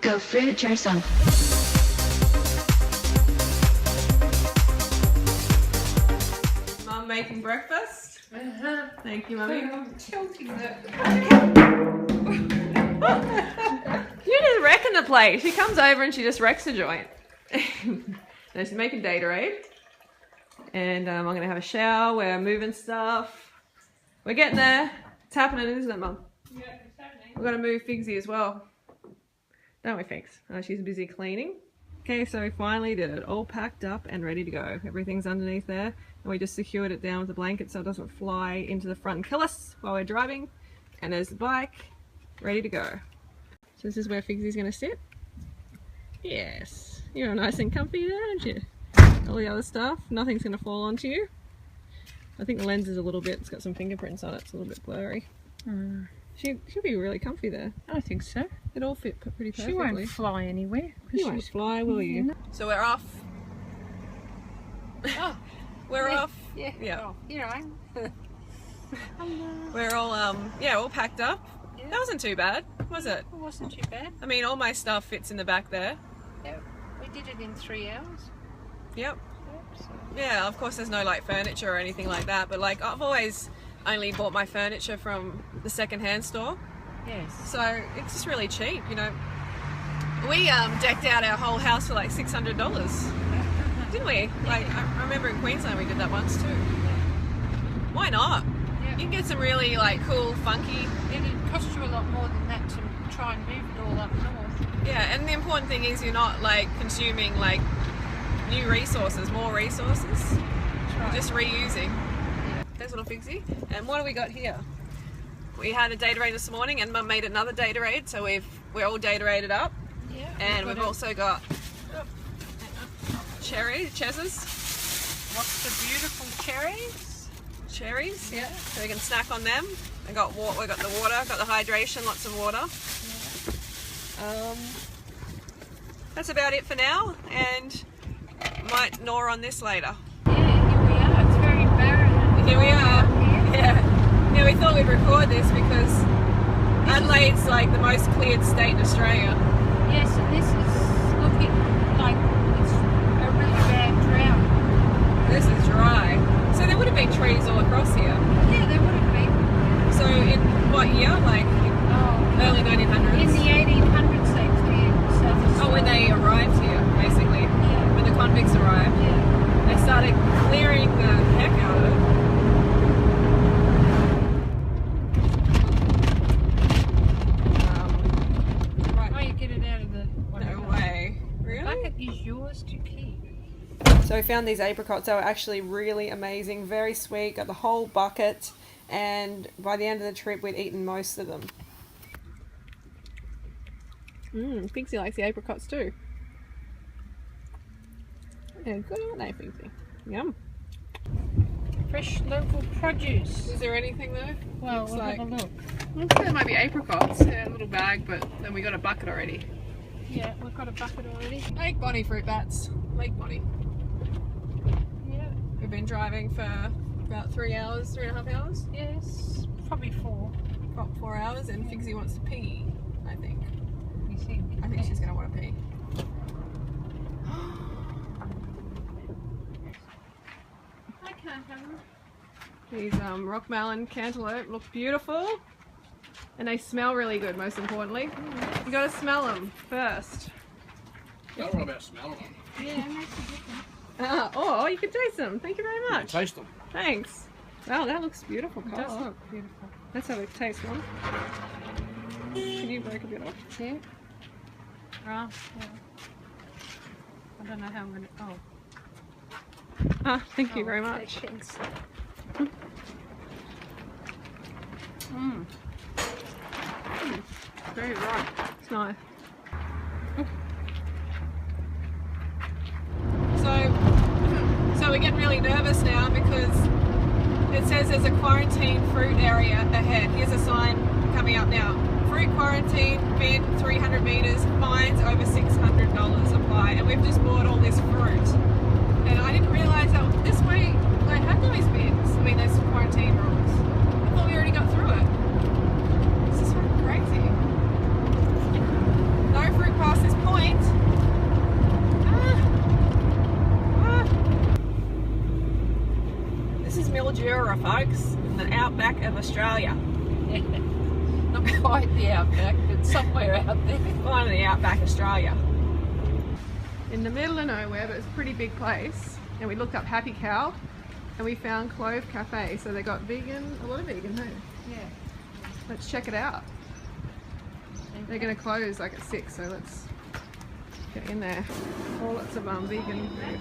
Go fruit yourself. Mum making breakfast. Thank you, Mummy. I'm tilting that. You just wrecking the plate. She comes over and she just wrecks the joint. No, she's making Gatorade. And I'm going to have a shower. We're moving stuff. We're getting there. It's happening, isn't it, Mum? Yeah, it's happening. We've got to move Figsy as well. Don't we, Figs? Oh, she's busy cleaning. Okay, so we finally did it. All packed up and ready to go. Everything's underneath there. And we just secured it down with the blanket so it doesn't fly into the front and kill us while we're driving. And there's the bike, ready to go. So this is where Figsy's going to sit. Yes. You're nice and comfy there, aren't you? All the other stuff, nothing's going to fall onto you. I think the lens is a little bit, it's got some fingerprints on it, it's a little bit blurry. She'll be really comfy there. I think so. It all fit pretty perfectly. She won't fly anywhere. You won't fly, will you? So we're off. Oh, We're yeah, off. Yeah. Yeah. Oh, you know. We're all all packed up. Yeah. That wasn't too bad, was it? It wasn't too bad. I mean, all my stuff fits in the back there. Yeah, we did it in 3 hours. Yep. Yep, so. Yeah, of course there's no like furniture or anything like that, but like I've always only bought my furniture from the second-hand store. Yes. So it's just really cheap, you know. We decked out our whole house for like $600, didn't we? Like I remember in Queensland we did that once too. Why not? Yeah. You can get some really like cool, funky. And it cost you a lot more than that to try and move it all up north. Yeah, and the important thing is you're not like consuming like new resources, more resources. That's right. Just reusing. There's little Figsy. And what do we got here? We had a Gatorade this morning and Mum made another Gatorade, so we're all Gatoraded up. Yeah. And we've also got chezzes. What's the beautiful cherries? Cherries, yeah. So we can snack on them. We got the water, got the hydration, lots of water. Yeah. That's about it for now, and might gnaw on this later. Yeah, here we are. It's very barren. Here we are. Yeah. We thought we'd record this because Adelaide's like the most cleared state in Australia. Yes, and this is looking like it's a really bad drought. This is dry. So there would have been trees all across here. Yeah, there would have been. So in what year? Like early 1900s? In the 1800s they cleared South Australia. Oh, when they arrived here, basically. Yeah. When the convicts arrived. Yeah. They started clearing the heck out of it. Oh, you get it out of the... No way. The Really? bucket is yours to keep. So we found these apricots. They were actually really amazing, very sweet, got the whole bucket, and by the end of the trip we'd eaten most of them. Pixie likes the apricots too. Yeah, good, aren't they, Pixie? Yum. Fresh local produce. Is there anything though? Well, Looks we'll like... have a look. Looks like there might be apricots in a little bag, but then we got a bucket already. Yeah, we've got a bucket already. Lake Bonnie fruit bats. Lake Bonnie. Yeah. We've been driving for about 3.5 hours. Yes, probably 4. About 4 hours, and Figsy wants to pee, I think. You think? I think she's going to want to pee. I can't have them. These rock melon cantaloupe look beautiful, and they smell really good, most importantly. You got to smell them first. I don't know about smelling them. Yeah, it makes a difference. Oh, you can taste them. Thank you very You can much. taste them. Thanks. Wow, that looks beautiful. It does Colour. look beautiful. Let's have a taste one. Can you break a bit off? Yeah. Right. Yeah. I don't know how I'm going to... Oh. Thank you very much. Thanks. Very right. It's nice. So we're getting really nervous now because it says there's a quarantine fruit area ahead. Here's a sign coming up now. Fruit quarantine, bin 300 metres, fines over $600 apply. And we've just bought all this fruit. And I didn't realise that this way they had those bins. I mean, there's quarantine rules. I thought we already got through it. This is crazy. No fruit past Jura, folks, in the outback of Australia. Not quite the outback, but somewhere out there. One of the outback Australia. In the middle of nowhere, but it's a pretty big place. And we looked up Happy Cow, and we found Clove Cafe. So they got vegan, a lot of vegan there. Yeah. Let's check it out. They're going to close like at 6, so let's get in there. Oh, lots of vegan food.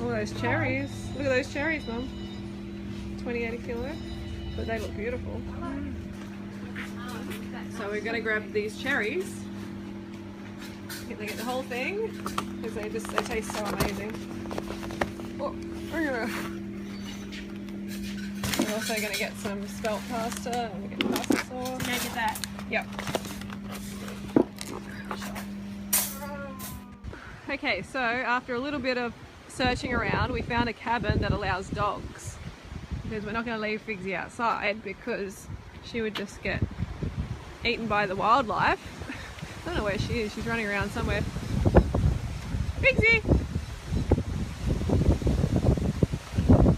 Oh, those cherries. Look at those cherries, Mum. 28 a kilo. But they look beautiful. So we're going to grab these cherries. They get the whole thing because they taste so amazing. Oh, we're also going to get some spelt pasta and we get pasta sauce. Can I get that? Yep. Okay, so after a little bit of searching around, we found a cabin that allows dogs. Because we're not going to leave Figsy outside because she would just get eaten by the wildlife. I don't know where she is. She's running around somewhere. Figsy!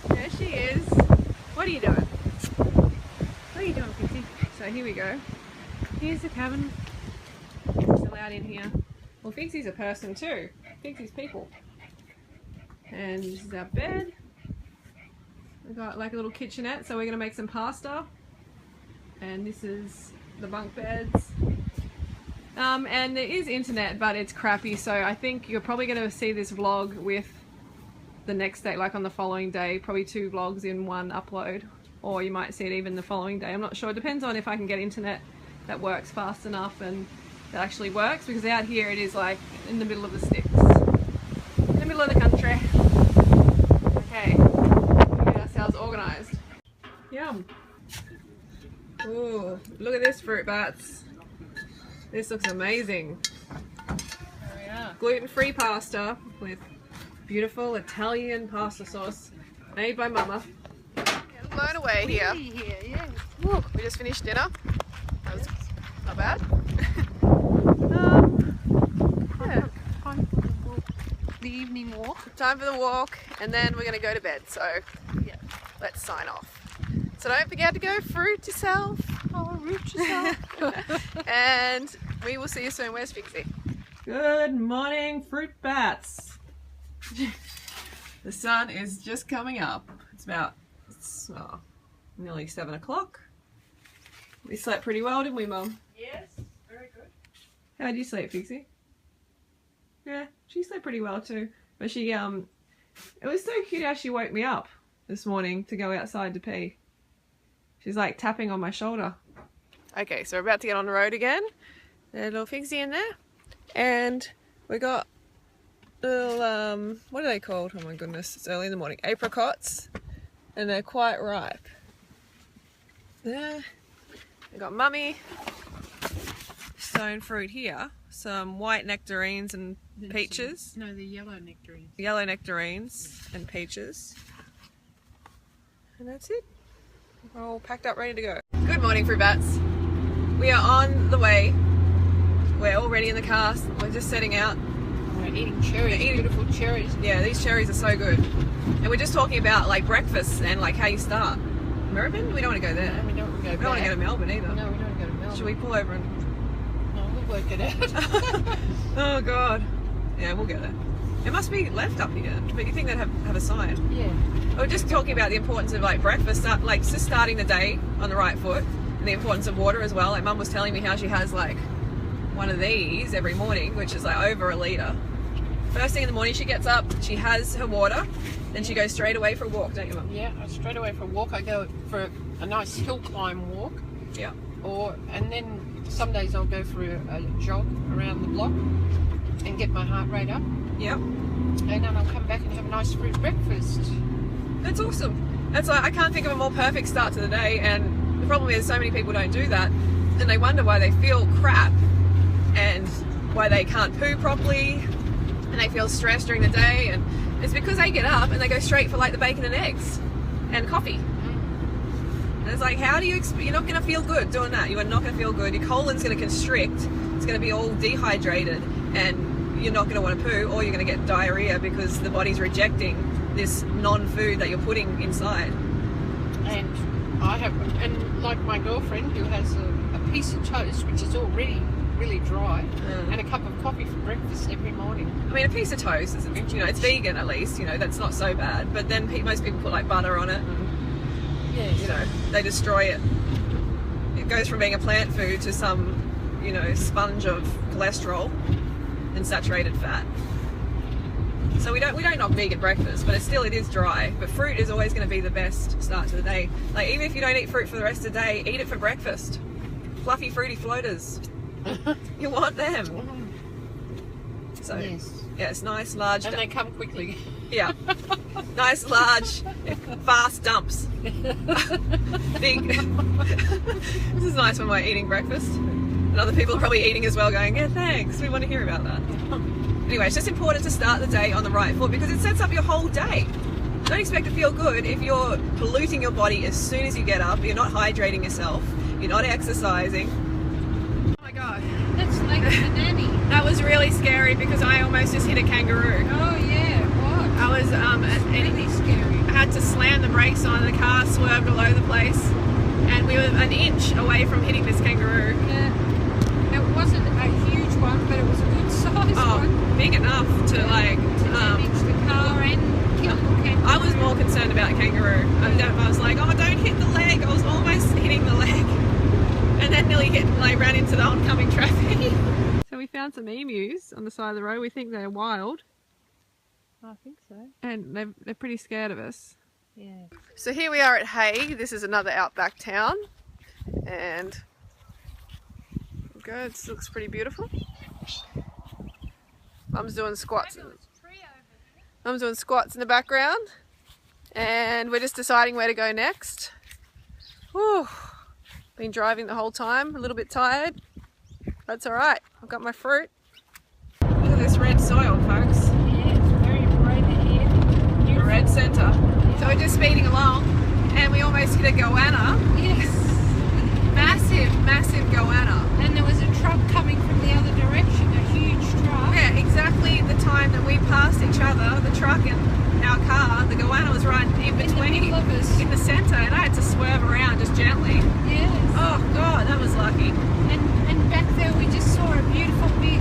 There she is. What are you doing? What are you doing, Figsy? So here we go. Here's the cabin. It's allowed in here. Well, Figsy's a person too. Figsy's people. And this is our bed. We've got like a little kitchenette, so we're going to make some pasta. And this is the bunk beds. And there is internet, but it's crappy, so I think you're probably going to see this vlog with the next day, like on the following day, probably 2 vlogs in one upload, or you might see it even the following day. I'm not sure. It depends on if I can get internet that works fast enough and that actually works, because out here it is like in the middle of the sticks, in the middle of the country. Okay, we get ourselves organised. Yum. Ooh, look at this fruit bats. This looks amazing. There we are. Gluten-free pasta with beautiful Italian pasta sauce made by Mama. Getting blown away here. Yeah. Woo, we just finished dinner. That was not bad. Yeah. Time for the evening walk. Time for the walk, and then we're going to go to bed. So Yeah. let's sign off. So don't forget to go fruit yourself. Oh, root yourself. And we will see you soon. Where's Figsy? Good morning, fruit bats. The sun is just coming up. It's nearly 7 o'clock. We slept pretty well, didn't we, Mum? Yes, very good. How did you sleep, Figsy? Yeah, she slept pretty well too. But she, it was so cute how she woke me up this morning to go outside to pee. She's like tapping on my shoulder. Okay, so we're about to get on the road again. There's little Figsy in there. And we got little, what are they called? Oh my goodness, it's early in the morning. Apricots. And they're quite ripe. There. We got Mummy. Stone fruit here. Some white nectarines and peaches. No, the yellow nectarines. Yellow nectarines and peaches. And that's it. We're all packed up, ready to go. Good morning, fruit bats. We are on the way. We're already in the car. We're just setting out. We're eating cherries, beautiful cherries. Yeah, these cherries are so good. And we're just talking about like breakfast and like how you start. Melbourne? We don't want to go there. No, we don't want to go We don't want to go to Melbourne either. No, we don't want to go to Melbourne. Should we pull over and... No, we'll work it out. Oh God. Yeah, we'll get it. It must be left up here, but you think they'd have a sign. Yeah. We're just talking about the importance of like breakfast, like just starting the day on the right foot, and the importance of water as well. Like Mum was telling me how she has like one of these every morning, which is like over a litre. First thing in the morning she gets up, she has her water, then she goes straight away for a walk, don't you, Mum? Yeah, straight away for a walk. I go for a nice hill climb walk. Yeah. And then some days I'll go for a jog around the block and get my heart rate up. Yeah. And then I'll come back and have a nice fruit breakfast. That's awesome. That's like, I can't think of a more perfect start to the day, and the problem is so many people don't do that, and they wonder why they feel crap and why they can't poo properly and they feel stressed during the day, and it's because they get up and they go straight for like the bacon and eggs and coffee. And it's like, how do you, you're not going to feel good doing that. You are not going to feel good. Your colon's going to constrict. It's going to be all dehydrated, and you're not going to want to poo, or you're going to get diarrhea because the body's rejecting this non-food that you're putting inside. And I have, and like my girlfriend who has a piece of toast which is already really dry, and a cup of coffee for breakfast every morning. I mean, a piece of toast is, you know, it's vegan at least, you know, that's not so bad. But then most people put like butter on it, and Yes. you know, they destroy it. It goes from being a plant food to some, you know, sponge of cholesterol and saturated fat. So we don't knock vegan breakfast, but it is dry. But fruit is always going to be the best start to the day. Like, even if you don't eat fruit for the rest of the day, eat it for breakfast. Fluffy fruity floaters. You want them. So Yes. yeah, it's nice large. And they come quickly. Yeah, nice large, fast dumps. Big. This is nice when we're eating breakfast, and other people are probably eating as well, going, yeah, thanks. We want to hear about that. Anyway, it's just important to start the day on the right foot because it sets up your whole day. Don't expect to feel good if you're polluting your body as soon as you get up, you're not hydrating yourself, you're not exercising. Oh my god. That's like the nanny. That was really scary because I almost just hit a kangaroo. Oh yeah, what? I was Really scary. I had to slam the brakes on, the car swerved all over the place, and we were an inch away from hitting this kangaroo. Yeah. It wasn't a huge one, but it was a good size one. Big enough to like Damage the car and kill the kangaroo. I was more concerned about the kangaroo. I was like, oh, don't hit the leg. I was almost hitting the leg, and then nearly ran into the oncoming traffic. So we found some emus on the side of the road. We think they're wild, I think so. and they're pretty scared of us. Yeah. So here we are at Hague. This is another outback town, and good. It looks pretty beautiful. Mum's doing squats. Mum's doing squats in the background, and we're just deciding where to go next. Whew. Been driving the whole time, a little bit tired. That's all right. I've got my fruit. Look at this red soil, folks. Yeah, it's very bright here. The red centre. So we're just speeding along, and we almost hit a goanna. Yes. Massive goanna. And there was a truck coming from the other direction, a huge truck. Yeah, exactly the time that we passed each other, the truck and our car, the goanna was right in between, In the middle of us. in the centre, and I had to swerve around just gently. Yes. Oh God, that was lucky. And back there we just saw a beautiful big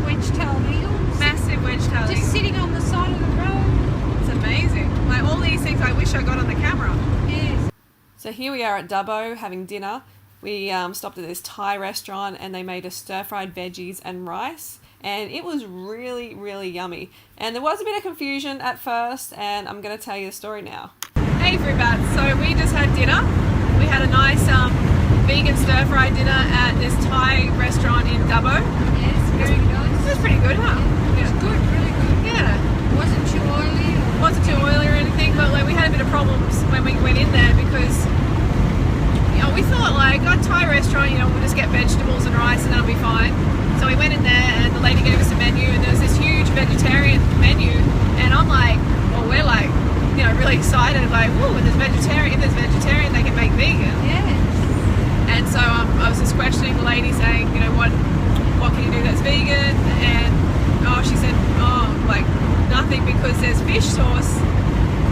wedge-tailed eagle. Massive wedge-tailed eagle. Just sitting on the side of the road. It's amazing. Like, all these things I wish I got on the camera. Yes. So here we are at Dubbo having dinner. We stopped at this Thai restaurant, and they made us stir-fried veggies and rice, and it was really, really yummy. And there was a bit of confusion at first, and I'm going to tell you the story now. Hey everybody, so we just had dinner. We had a nice vegan stir-fried dinner at this Thai restaurant in Dubbo. Yes, very nice. It was pretty good, huh? It was good, really good. Yeah. Wasn't too oily. Wasn't too oily or anything, but like we had a bit of problems when we went in there because, you know, we thought like a Thai restaurant, you know, we'll just get vegetables and rice and that'll be fine. So we went in there and the lady gave us a menu, and there was this huge vegetarian menu, and I'm like, well, we're like, you know, really excited, like, whoa, if there's vegetarian, they can make vegan. Yes. And so I was just questioning the lady, saying, you know, what can you do that's vegan? And she said, like nothing, because there's fish sauce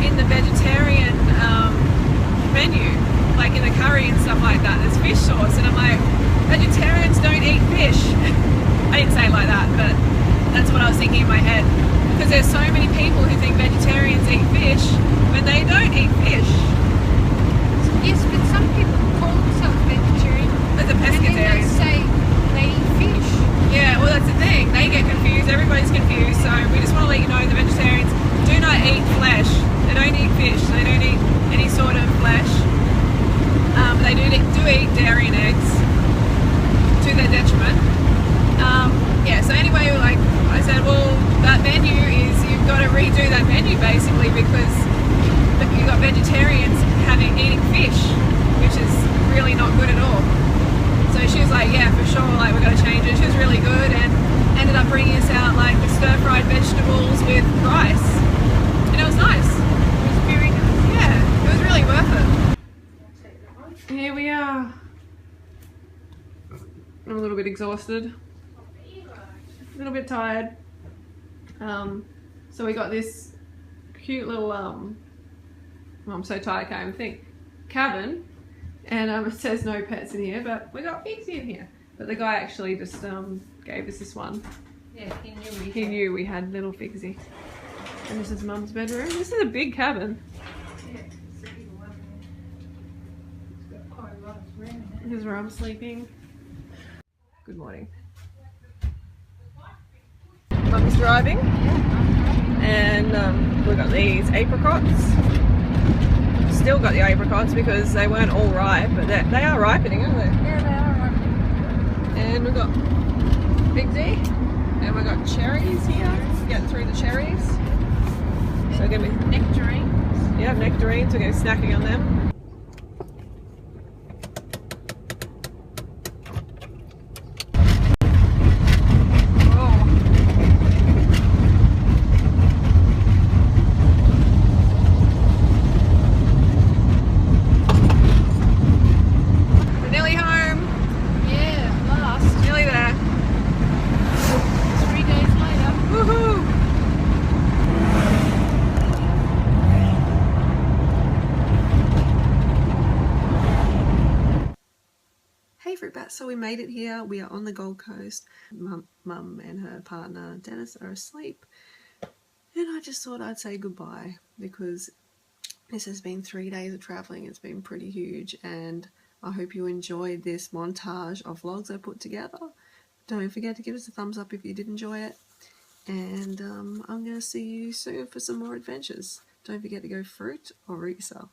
in the vegetarian menu, like in the curry and stuff like that. There's fish sauce, and I'm like, vegetarians don't eat fish. I didn't say it like that, but that's what I was thinking in my head, because there's so many people who think vegetarians eat fish when they don't eat fish. Yes, but some people call themselves vegetarian. There's a And then they pescatarian. say they eat fish. Yeah, well, that's the thing. They get confused. Everybody's confused. So we just want to let you know the vegetarians do not eat flesh. They don't eat fish. They don't eat any sort of flesh. They do eat dairy and eggs to their detriment. Yeah. So anyway, like I said, well, that menu is, you've got to redo that menu basically, because you've got vegetarians eating fish, which is really not good at all. So she was like, yeah, for sure, like we've got to change it. She was really good and ended up bringing us out like the stir-fried vegetables with rice. And it was nice. It was very nice. Yeah, it was really worth it. Here we are. I'm a little bit exhausted. A little bit tired. So we got this cute little I'm so tired I can't even think, cabin, and it says no pets in here, but we got pigs in here. But the guy actually just gave us this one. Yeah, He knew we had little Figsy. And this is Mum's bedroom. This is a big cabin. This is where I'm sleeping. Good morning. Mum's driving, and we've got these apricots. Still got the apricots because they weren't all ripe, but they are ripening, aren't they? Yeah, they are ripening. And we've got Figsy, and we've got cherries here. Get through the cherries. So we're going to be Nectarines. yeah, nectarines. We're going to be snacking on them. So we made it here. We are on the Gold Coast. Mum and her partner Dennis are asleep, and I just thought I'd say goodbye because this has been 3 days of traveling. It's been pretty huge, and I hope you enjoyed this montage of vlogs I put together. Don't forget to give us a thumbs up if you did enjoy it, and I'm going to see you soon for some more adventures. Don't forget to go fruit or root yourself.